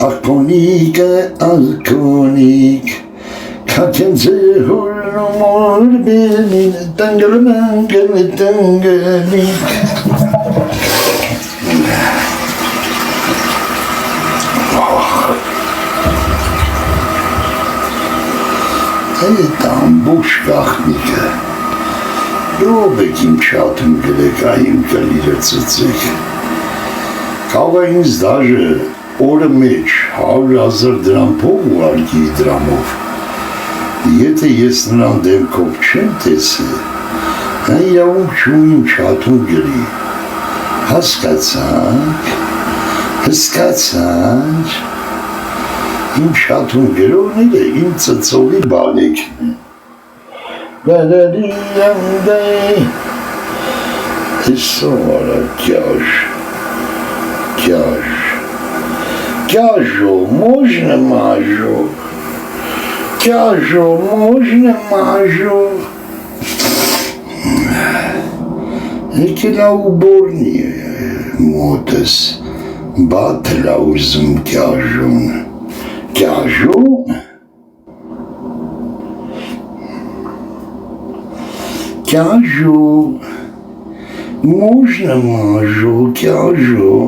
Ակոնիկը ակոնիկ Քաքենձե հորնոմոր բենին Տանգլմանգլ տանգլիկ Այդ ամբողջ գաղտնիքը Ով եք իմ չաթում գլեք այմ կլիրը ծծեք Կարող է ինձ դաժը օրը մեջ 100,000 դրամ փող ուղարկի դրամով Եթե ես նրան դեմքով չեմ տեսել նա իրավունք չունի իմ չաթում գլի Հասկացանք Իմ շատում գրողները իմ ծծողի բալեքն են Բալերի անդայ Իսորա Կյաժո, можно мажо Կյաժո, можно мажо Եկելա ուբորնի մոտս Բաթլա ուզում կյաժոն Կյաժո Կյաժո Можно мажо Կյաժո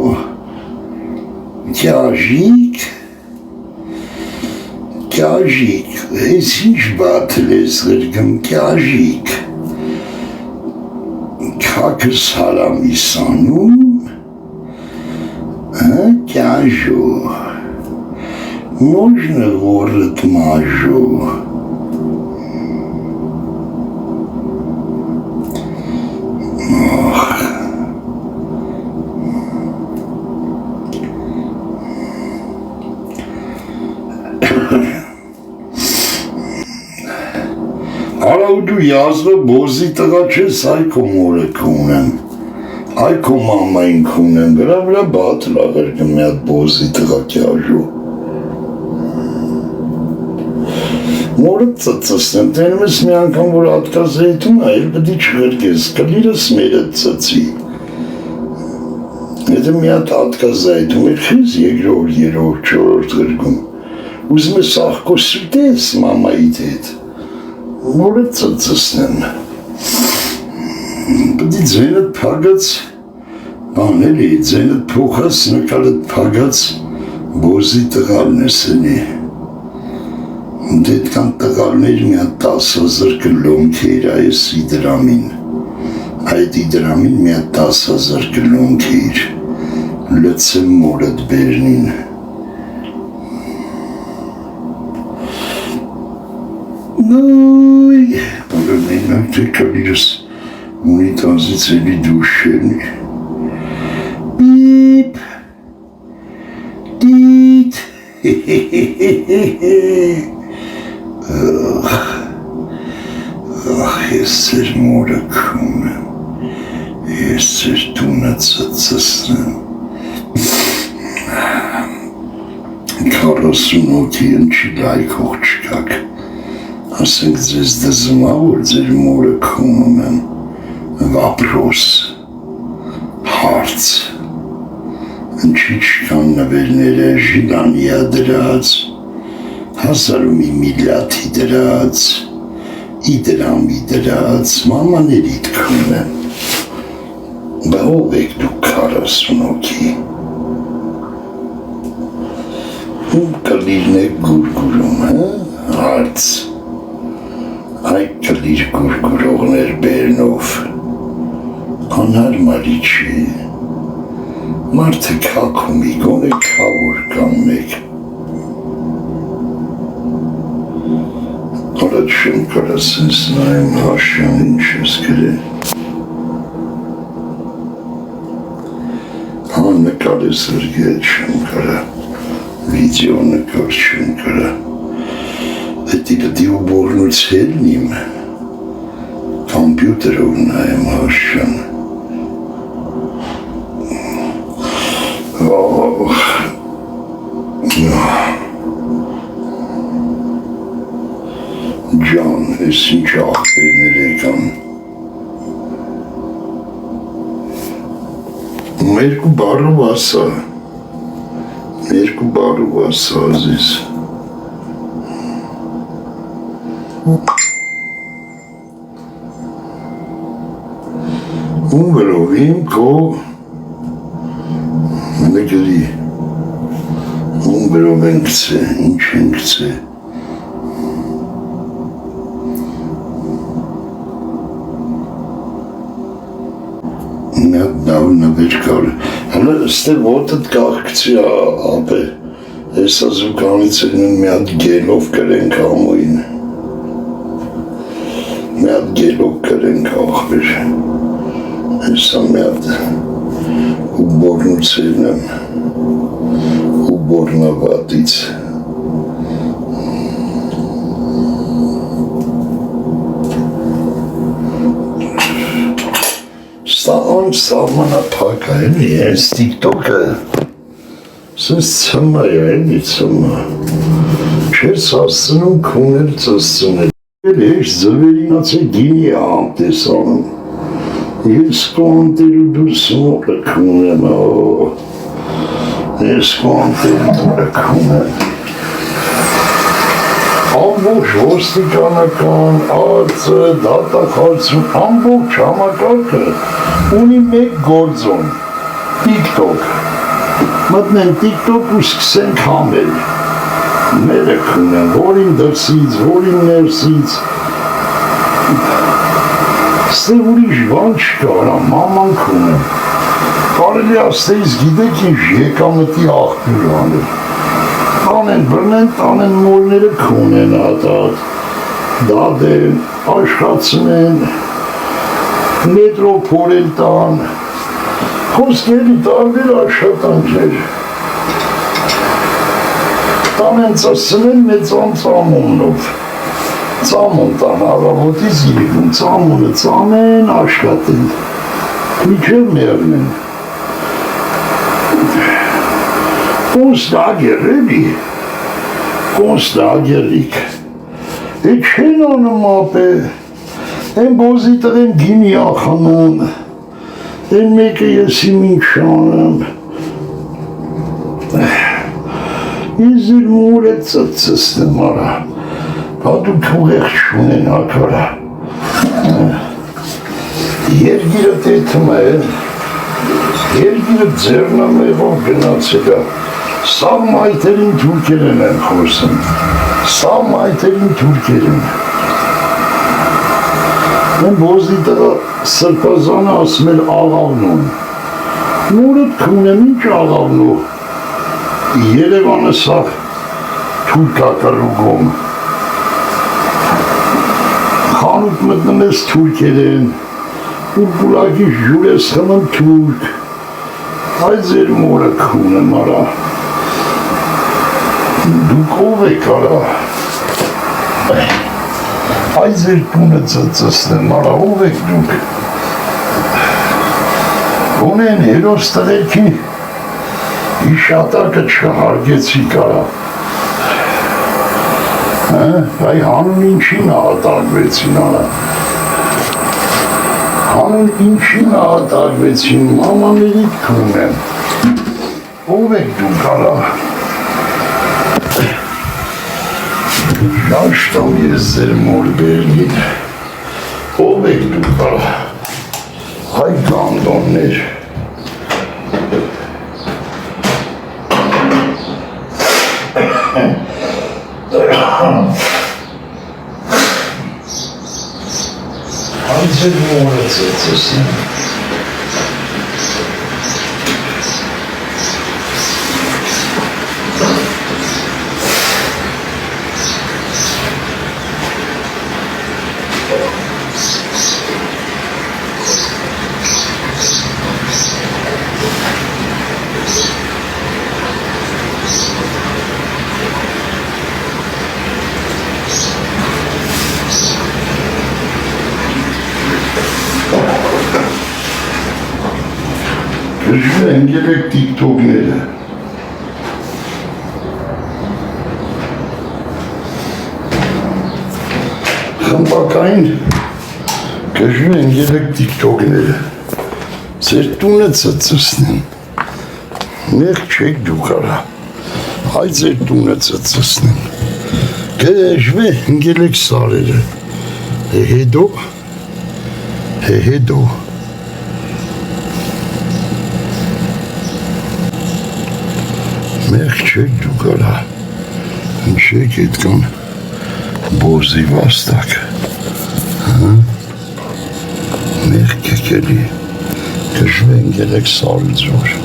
Կյաժիկ Ես ինչ բաթլ ես գրգում Կյաժիկ Քակս հարամիս անում Կյաժո Можно город мажу Արա ու դու յազվը բոզի տղա չես այքո մորը կունեմ Այքո մամային կունեմ վրա բաթլ աղերգը մի հատ բոզի տղա կյաժու Մորը ծծսնեմ, տենում ես մի անգամ, որ ատկազայթում է, էլ պտի չղրգես, կլիրս մերը ծծի Եթե մի հատ ատկազայթում էր խեզ երկրորդ, երորդ, չորորդ գրգում Ուզում ես աղկոսուտ ես մամայիդ հետ Մորը ծծսնեմ Պտի ձենըտ պագած, բանելի, ձենըտ փոխած, նկալըտ պագած, բոզի տղալն ես ընի Դետ կան տղալներ մի հատ 10,000 կլոնք էր այս իդրամին Այդ իդրամին մի հատ 10,000 կլոնք էր Լծեմ մորդ բերնին Նույ Որովնին ակտեր կալիրս ունիտազից էլի դուշերնի Բիպ Դիտ Ախ, ես ծեր մորը կում եմ, ես ծեր տունը ծծսնեմ, 40 հոգի ընչի լայքող չկակ, ասենք ձեզ դզմա, որ ձեր մորը կում եմ, վապրոս, հարց, ընչի չկան նվերները ժիլանիա դրած, Հասարումի միլյաթի դրած, իդրամի դրած, մամաներիդ կում եմ, բա ով եք դուք 40 հոգի, ում կլիրն եք գուրգուրում, հարց, այդ կլիր գուրգուրողներ բերնով, անհարմարի չի, մարդը կակում իգոն է կավոր կաննեք, Առաջ չեմ կարաս ես նայեմ հաշյան ինչ ես գրել Հան նկար ես րգել չեմ կարա Վիդեո նկար չեմ կարա Էտի պտի ու բորնուց հելնիմ Կամպյուտերով նայեմ հաշյան Ջան, ես ինչ աղբերներ եկան Երկու բարով ասա երկու բարով ասազիս ում վերով իմ քո մեգերի ում վերով են գցե, ինչ են գցե Նավնա վեջկար հələ ստե ոտըտ կաղկցի ապե Եսա զուկանից են մի հատ գելով կրենք ամույն մի հատ գելով կրենք աղբեր Եսա մի հատ ու բորնուցեն եմ ու բորնավատից Ստա անսահմանափակ է, էլի, այս տիկտոկը Սենց ծմա է, էլի ծմա Չես հասցնում քունել ծսցնել Էլ հեշ ձվերինաց է գինի է ամտեսանում Ես կոնտերու դուր սմողը քունեմ, Ես կոնտերու դուրը քունեմ Ամբողջ ոստիկանական, արձը, դատախարություն, ամբողջ համակարգը ունի մեկ գործոն, տիկտոկ Մտնեն տիկտոկ ու սկսեն համել Մերը քունեն, որին դրսից, որին ներսից Ստե ուրիշ բան չկարա, մաման քունեն Կարելի աստեից գիտեք ինչ եկամտի աղբյուր անել Տանեն բրնեն, տանեն մորները քունեն ատատ, դադեն, աշխացնեն, մետրոպորել տան, խոսքերի տարբեր աշխատանքներ, տանեն ծսցնեն մեծան ծամոնով, ծամոն տան առավոտից իրիկում, ծամոնը ծամեն աշխատեն, միջև ներնեն, Կոնստագեր, կոնստագերիկ, է չեն անում ապե, են բոզի տղեն գինի ախանան, են մեկը ես իմ ինչ անեմ, ես իր մոր է ծծսնեմ արա, պատուք ուղեղ չունեն ակարա, երգիրը տեթում է, երգիրը ձերնամեղով գնացել է, Սավ մայթերին թուրքերեն են խոսում, սավ մայթերին թուրքերեն Են բոզդի տղա սրպազանը ասում էլ աղավնուն Մորըտ քունեմ ինչ աղավնու Երևանը սավ թուրկակարուգում Խանութ մտնում ես թուրքերեն Ու բուլակի ժուր ես խմում թուրք Այդ ձեր մորը քունեմ արա Դուք ով եք արա, այս ձեր տունը ծծսնեմ արա, ով եք դուք, ունեն հերոս տղերքի իշատակը չհարգեցիք արա, այ հանուն ինչին ահատագվեցին արա, հանուն ինչին ահատագվեցին, մամաներիք քունեմ, ով եք դուք արա, Շաշտամ ես ձեր մոր բերգին, ով եք դուք արա, հայ գանդոններ, հայ ձեր մորը ծծսնեմ, Կժվի ընգել եք տիկտոկները, խմբակային կժվի ընգել եք տիկտոկները, ձեր տունը ծծսնեմ, մեկ չեք դուք արա, հայ ձեր տունը ծծսնեմ, գեժվե ընգելեք սարերը, հետո, մեղ չեք դու կարա, ինչեք հետքան բոզի վաստակ, մեղ կեկելի, գժվե ընգելեք սարը ձոր,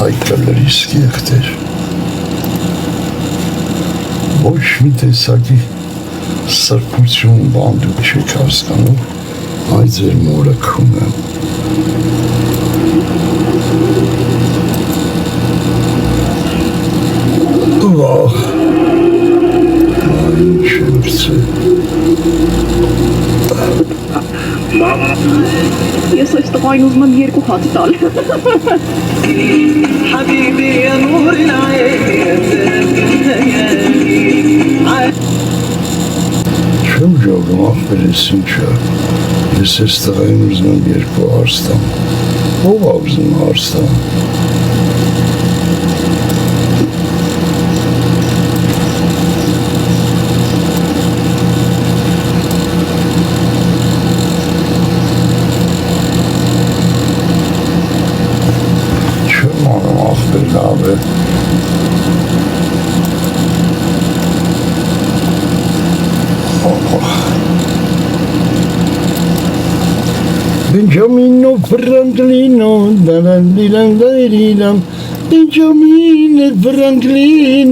հայ կլրի սկեղտեր, ոչ մի տեսակի սրբություն բան դուք չեք հասկանում, այ ձեր մորը քունը։ Վախ, այն չերցե։ Մամա, ես այս տղային ուզում եմ երկու հատ տալ։ حبيبي يا نور العين Չեմ ժողում ախպերես ինչա, ես ես տղային ուզում եմ երկու արստան, ով ավզում արստան։ Չեմ անում ախպեր լավ է։ Benjamino Franklino, Benjamino Franklin,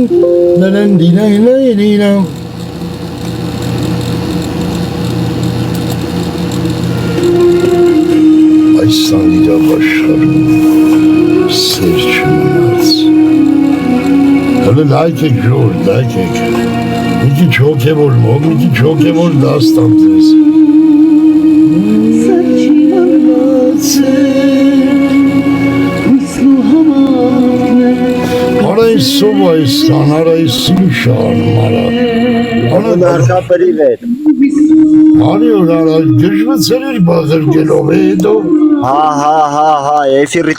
այս սանդիրավաշխարում սեր չմնաց։ Հələ լայք եք ժոր, լայք եք։ Մի քիչ հոգևոր մոտ, մի քիչ հոգևոր դաստան ձեզ։ Արայ սովայստան, արայ սիշան, արա։ Նարքապրիվ էր։ Արի որ արա, գժվացեր էր բաղրգելով է հետո։ Հա, էֆիրի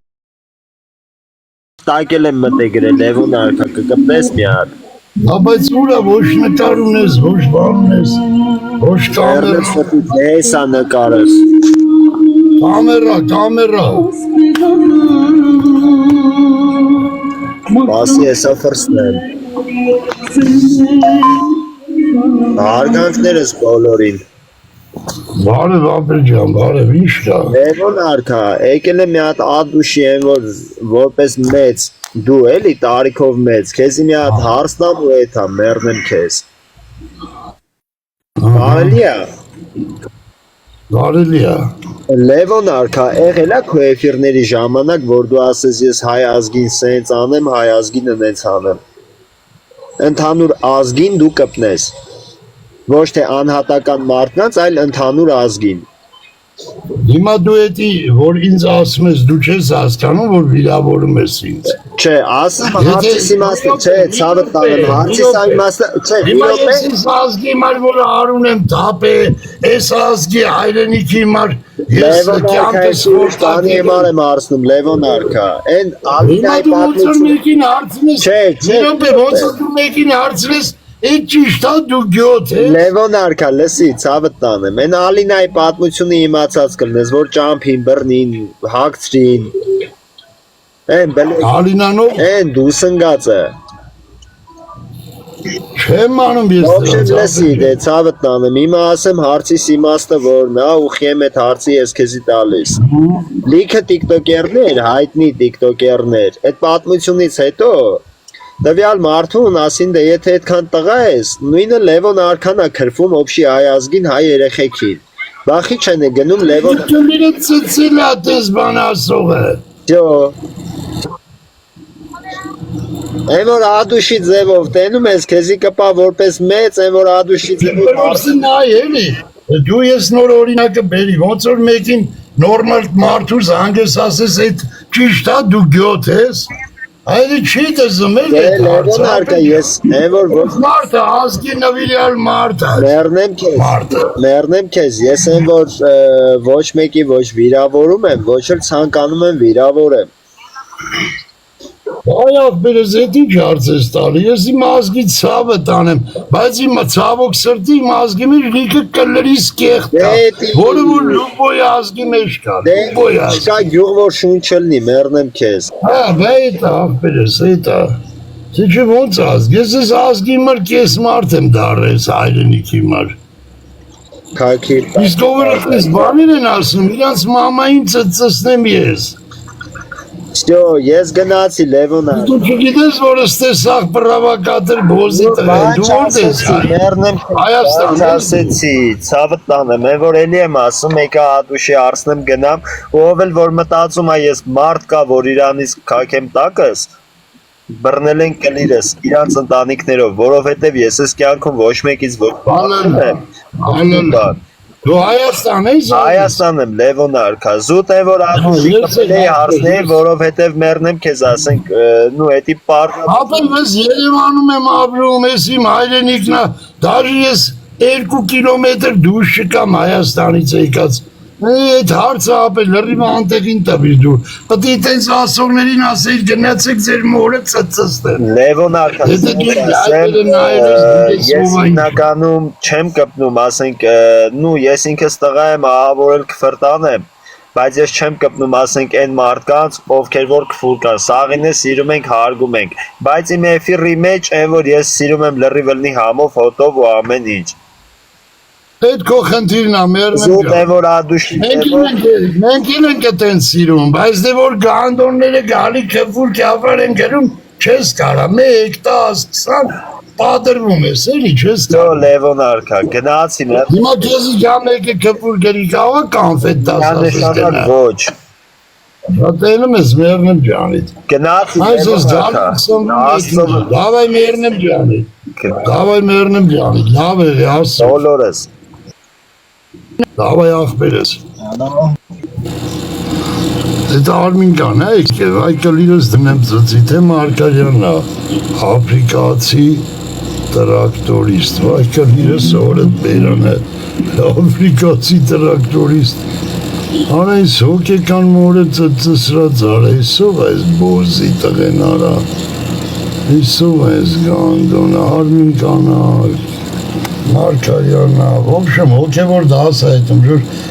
տակել եմ մտեգրել, Լևոն արքա կկպնես մի հատ։ Բայց ուրա ոչ նկար ունես, ոչ բան ունես, ոչ կամերա։ Երնես մտից հեսա նկարս։ Կամերա։ Բասի հեսա ֆրսն եմ։ Հարգանքներս բոլորին։ Բարև ապերջան, բարև, ինչ կա։ Լևոն արքա, եկել եմ մի հատ ադուշի եմ, որ որպես մեծ, դու էլի տարիքով մեծ, քեզի մի հատ հարստամ ու էթա, մերնեմ քեզ։ Բարելի է։ Լևոն արքա, եղել է քո էֆիրների ժամանակ, որ դու ասես ես հայ ազգին սենց անեմ, հայ ազգինը նենց անեմ։ Ընդհանուր ազգին դու կպնես։ Ոչ թե անհատական մարդկանց, այլ ընդհանուր ազգին։ Հիմա դու էտի, որ ինձ ասում ես, դու չես հասկանում, որ վիրավորում ես ինձ։ Չէ, ասում հարցիս իմաստը, չէ, ցավը տանեմ, հարցիս իմաստը, չէ, Հիմա ես ինձ ազգի մար, որ արուն եմ թապ է, ես ազգի հայրենիքի մար, ես կյանքս որ տանի համար եմ արցնում, Լևոն արքա, են Հիմա ալինայի դու ոնց որ պատմություն։ մեկին հարցնես, ոնց որ դու մեկին հարցնես, Այդ ճիշտ է դու գյոթ ես։ Լևոն արքա, լսի, ցավը տանեմ, են ալինայի պատմությունը իմացած կլնես, որ ճամփին, բռնին, հագցրին, Ալինանով են դու սնգածը։ չեմ անում ես Ողջույն լսի, դե ցավը տանեմ, հիմա ասեմ հարցիս իմաստը որն է, ուխի եմ այդ հարցի ես քեզի տալիս։ Լիքը տիկտոկերներ, հայտնի տիկտոկերներ, այդ պատմությունից հետո տվյալ մարդուն ասին դե եթե այդքան տղա ես, նույնը Լևոն արքան է քրվում օբշի հայ ազգին, հայ երեխեքին։ Բախի չեն է գնում Լևոն։ Դու միրը ծծիլ ատես բան ասողը։ Ջո։ Այն որ ադուշի ձևով տենում ես, քեզի կպա որպես մեծ, այն որ ադուշի ձևով Բրոսը նայ էլի, դու ես նոր օրինակը բերի, ոնց որ մեկին նորմալ մարդուս հանգես ասես այդ ճիշտ է դու գյոթ ես, Այդի չի դզում էլ է Լևոն արքա ես, այն որ մարդը ազգի նվիրյալ մարդ է Մերնեմ քեզ, ես այն որ ոչ մեկի ոչ վիրավորում եմ, ոչ էլ ցանկանում եմ վիրավորեմ Այ ախպերս էդ ինչ հարց ես տալի, ես իմ ազգի ցավը տանեմ, բայց իմ ցավոք սրտի իմ ազգի մեջ լիքը կլրիս կեղտ կա, որը որ լուբոյ ազգի մեջ կա, լուբոյ ազգի։ Չկա գյուղ, որ շուն չլնի, մեռնեմ քեզ։ Հա, բա էդ է ախպերս, էդ է։ Թե չէ ոնց ազգ, ես ես ազգի մար կես մարդ եմ դարես հայրենիքի մար։ Քայքի։ Իսկ ովքեր ես բաներ են ասում, իրանց մամային ծծծնեմ ես։ Всё, ես գնացի Լևոնար։ Դու չգիտես, որ ստեսախ պրավակատոր բոզի տղեն, դու ոնց ես հայ։ Մեռնեմ Հայաստան, ասեցի, ցավը տանեմ, այն որ էլի եմ ասում, եկա հատուշի արցնեմ գնամ, ով էլ որ մտածում է ես մարդ կա, որ իրանից քակեմ տակս, բռնել են կլիրս իրանց ընտանիքներով, որովհետև ես ես կյանքում ոչ մեկից ոչ Անն դու Հայաստան ես։ Հայաստան եմ, Լևոնար կա, զուտ է որ հատուշի կպել էի հարցնեի, որովհետև մեռնեմ քեզ ասենք, նու էտի պարդ Ապել ես Երևանում եմ ապրում, ես իմ հայրենիքն է, դաժի ես 2 կիլոմետր դուրս չկամ Հայաստանից եկած, այդ հարցը ապել լրիվ անտեղին տվիր դու, պտի տենց ասողներին ասեիր գնացեք ձեր մորը ծծծնեն։ Լևոնար կա, ես հիմնականում չեմ կպնում, ասենք, նու ես ինքս տղա եմ ահավորել կվրտան եմ, բայց ես չեմ կպնում, ասենք, այն մարդկանց, ովքեր որ կվուր կան, սաղին է սիրում ենք, հարգում ենք, բայց իմ էֆիրի մեջ այն որ ես սիրում եմ լրի վլնի համով, հոտով ու ամեն ինչ։ Այդ քո խնդիրն է, մեռնեմ Զուտ է որ ադուշ Մենք ենք այդեն սիրում, բայց դե որ գանդոնները գալի քվուր կավար են գրում, չես կարա, 1, 10, 20 պատրվում ես, էլի չես կարա։ Լևոնար կա, գնացի մեր Հիմա քեզի ժամեկը քվուր գրի կավա կանֆետ տասնասես գնա։ Ոչ Շատենում ես մեռնեմ ջանիդ։ Գնացի Այս ես ջանիդ, դավայ մեռնեմ ջանիդ, դավայ մեռնեմ ջանիդ, լավ է ասում։ Դոլորես Դավայ ախպերես։ Այդ արմին կան, այ կլիրս դնեմ ծծի, թե Մարկարյանն է, ապրիկացի տրակտորիստ, այ կլիրս օրդ բերան է, ապրիկացի տրակտորիստ, արայս հոգեկան մորը ծծսրած արայսով այս բոզի տղեն արա, այսով այս գանդոնը, արմին կանակ, Մարկարյանն է, ոբշեմ հոգևոր դաս է այդում,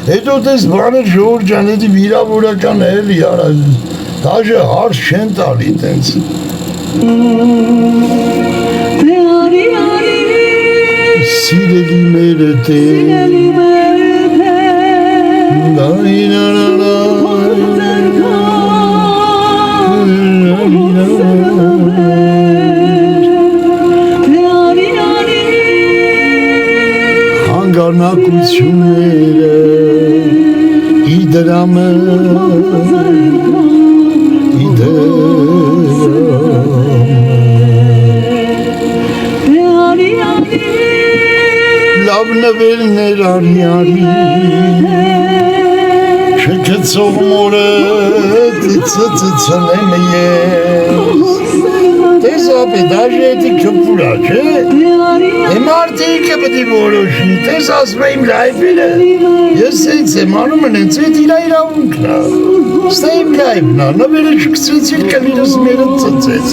հետո տես բաներ ժողոր ճան, էդի վիրավորական էլի արա, դաժը հարց չեն տալի տենց։ Սիրելի մերը թե, Հանգարնակությունները, իդրամը, լավ նվերներ արի, չկծող մորը, ծծծնեմ ես, տես ապի, դաժը էդի կպուրա, չէ, եմ արդիկը պտի որոշի, տես ասում եմ լայվերը, ես սենց եմ անում են, այդ իրավունքն է, ստա իմ լայվն է, նվերը չկծեցիր կլիրս մերը ծծեց,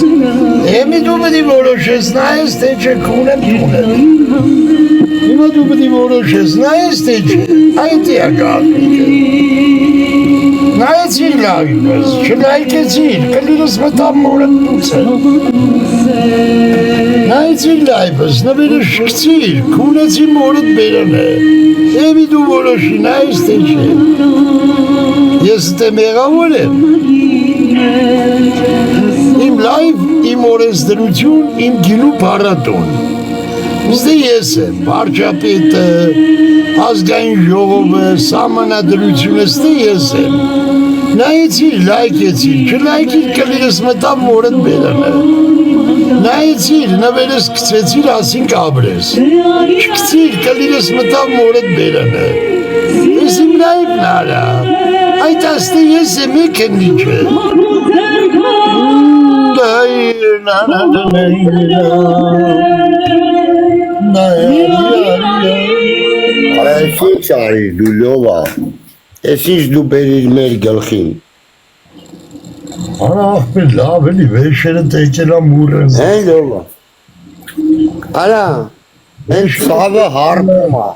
էմի դու պտի որոշես, նայես թե չէ կունեմ տունեմ, հիմա դու պտի որոշես, նայես թե չէ, այդ էակա աղնիկը, նայեցիր լայվս, չլայկեցիր, կլիրս մտավ մորդ պուցը, նայեցիր լայվս, նվերը շկցիր, կունեցի մորդ բերան է, էմի դու որոշի, նայես թե չէ, ես թե մեղավոր եմ, իմ լայվ, իմ օրենսդրություն, իմ գինու պարատոն, Ստե ես եմ, վարչապետը, ազգային ժողովը, սահմանադրությունը, ստե ես եմ, նայեցիր, լայքեցիր, չլայքիր կլիրս մտավ մորդ բերանը, նայեցիր, նվերս կծեցիր, ասինք ապրես, չկծիր, կլիրս մտավ մորդ բերանը, ես իմ լայվն արա, այդ աստե ես եմ եկ եմ նիչը, Այսինչ արի դու լովա, ես ինչ դու բերիր մեր գլխին, ախպեր լավ էլի վեշերը տեկել ա մուրեն։ Հեն լովա։ Արա, հեն սավը հարմում ա։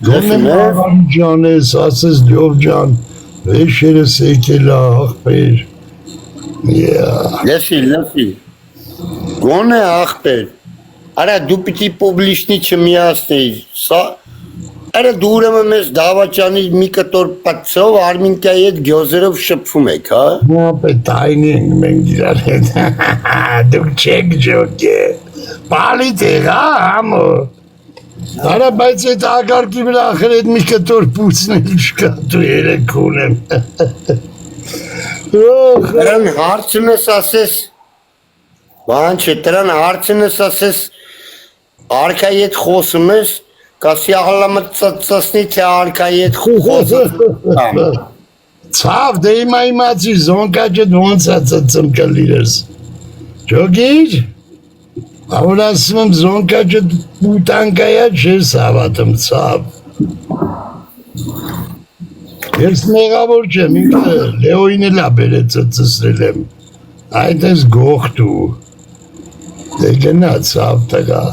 Գոնեմ աղան ջան ես, ասես լյով ջան, վեշերս եկել ա ախպեր։ Լսի, գոնե ախպեր, արա դու պիտի պոբլիշնի չմիացնեիր, արա դու ուրեմն մեզ դավաճանի մի կտոր պատսով արմինկայի հետ գյոզերով շպվում եք, հա? Ապետ այն ենք մենք իրար հետ, դուք չեք ջոք է, պալիտ եք, համո, արա բայց այդ ագարկի վրա ախր այդ մի կտոր պուցնել չկա, դու երեք ունեմ, Դրան հարցն ես ասես, բան չէ, դրան հարցն ես ասես, արկայի հետ խոսում ես, կասի աղլամը ծծասնի, թե արկայի հետ խոսում Ցավ, դե հիմա իմացի, զոնկաճդ ոնց է ծծում կլիրես, ճոգիր, ավր ասում եմ զոնկաճդ պուտանկայա չես հավատում, ցավ, ես մեղավոր չեմ, ինքը լեոին էլ աբեր է ծծսրել եմ, այդ ես գողտու, դե գնա ցավ տգա,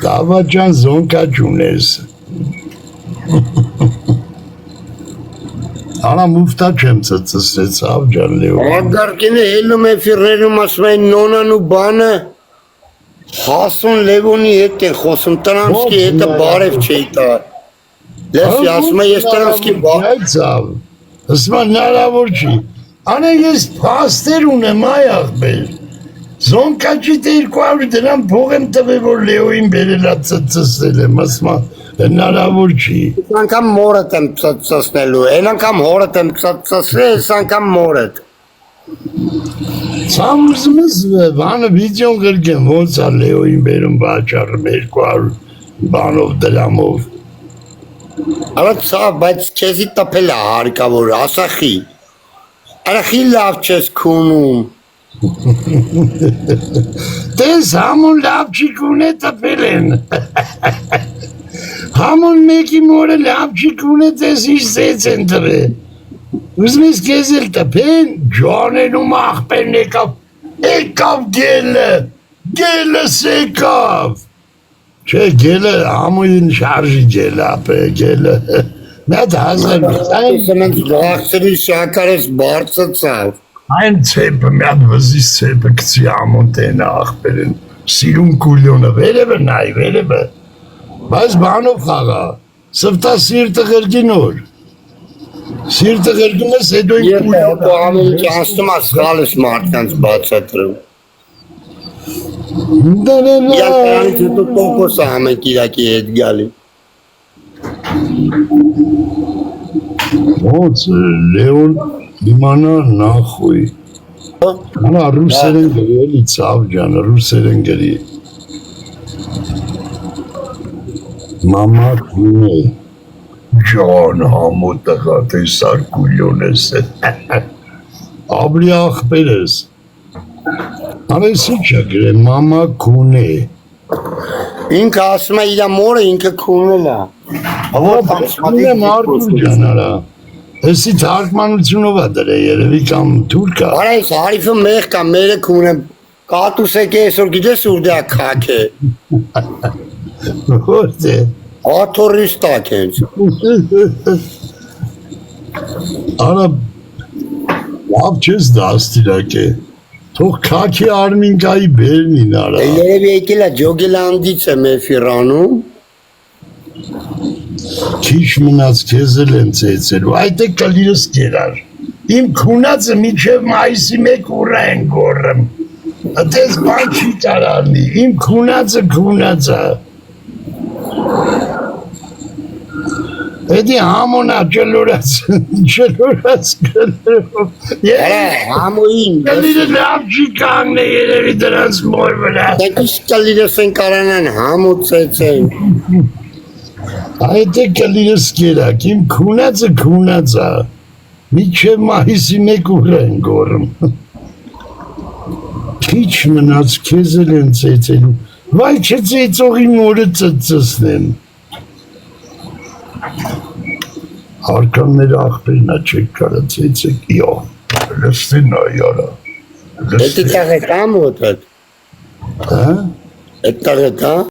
դավաճան զոնկաչ ունես, Արա մուվտա չեմ ծծսրել ցավ ջան լեոին, Ագարկինը հելում է ֆիրրերում ասում են նոնան ու բանը, հասուն լևոնի հետ են խոսում, տնանսկի հետը բարև չէի տա, Լեսի, ասում է ես տնանսկի Այցավ, ասում է նարավոր չի, անե ես պաստեր ունեմ այ աղբեր, զոնկաչի 200 դրամ փող եմ տվել, որ լեոին բերելա ծծսել եմ, ասում է նարավոր չի։ Ես անգամ մորդ եմ ծծսնելու, են անգամ հորդ եմ ծծսել, ես անգամ մորդ։ Ցամ ուզում ես բանը վիդեոն գրգեմ, ոնց է լեոին բերում բաճարում 200 բանով դրամով։ Արա ցավ, բայց քեզի տպել է հարկավոր, ասախի, արախի լավ չես քունում։ Տես համուն լավչիկ ունե տպել են, համուն մեկի մորը լավչիկ ունե տես իշ զեց են տվե, ուզում ես կեզ էլ տպեն, ջանենում աղպեն եկավ գելս եկավ, Չէ, գելը համույն շարժի գելը ապե, գելը, մետ հազար Սնենց վաղցրի շակարես բարձծավ։ Այն ծեպը, մետ վզիս ծեպը կցի ամոն տենը աղպերեն, սիրուն կուլյոնը, վերևը նայ, վերևը, բայց բանով խաղա, սվտա սիրտը գրգինոր, սիրտը գրգին ես հետո Երբ է հոտո ամեն կի ասնում ասխալս մարդկանց բացատրում։ Յան տրանից հետո տոկոս է ամենք իրակի հետ գալի։ Ոնց լեոն իմանա նախույ, անա ռուսերեն գրի էլի ծավ ջան, ռուսերեն գրի, մամա կունե, ջան համոտը խատե սարկուլյոն ես, աբրի աղպեր ես, Արեսի չա գրեմ, մամա կունե, Ինքը ասում է իրա մորը ինքը քունել է։ կունե մարդու ջան արա, Էսի թարգմանությունով է դրե երևի կամ թուրք է, Արա ես հարիվը մեղ կա մերը քունեմ, կատուս եք է այսօր գիտես ուր դե կակ է, որդ է, աթորիստակ հենց։ Արա, լավ չես դաստիրակ է, թող կաքի արմինկայի բերնին արա, Երևի եկել է ջոգելանդից է մեֆիրանում, քիչ մնաց քեզ էլ են ծեծելու, այդ է կլիրս կերար, իմ քունածը միջև մայիսի մեկ ուրա են գորրմ, ատես բան չի տարարնի, իմ քունածը, Էդի համոնա ճլորած կլերով, Արա համոին, կլիրը լավ չի կանգն է երևի դրանց մոր վրա, Դեկիս կլիրս են կարանան համոծեց են, այդ է կլիրս կերակ, իմ քունածը, միջև մահիսի մեկ ուր են գորում, քիչ մնաց քեզ էլ են ծեծելու, վայ չծեծողի մորը ծծսնեմ, Հարկանները աղբերնա չեք կարա ծեծեք, իո, լստին այ արա, Это таракан вот этот. Հա? Это таракан.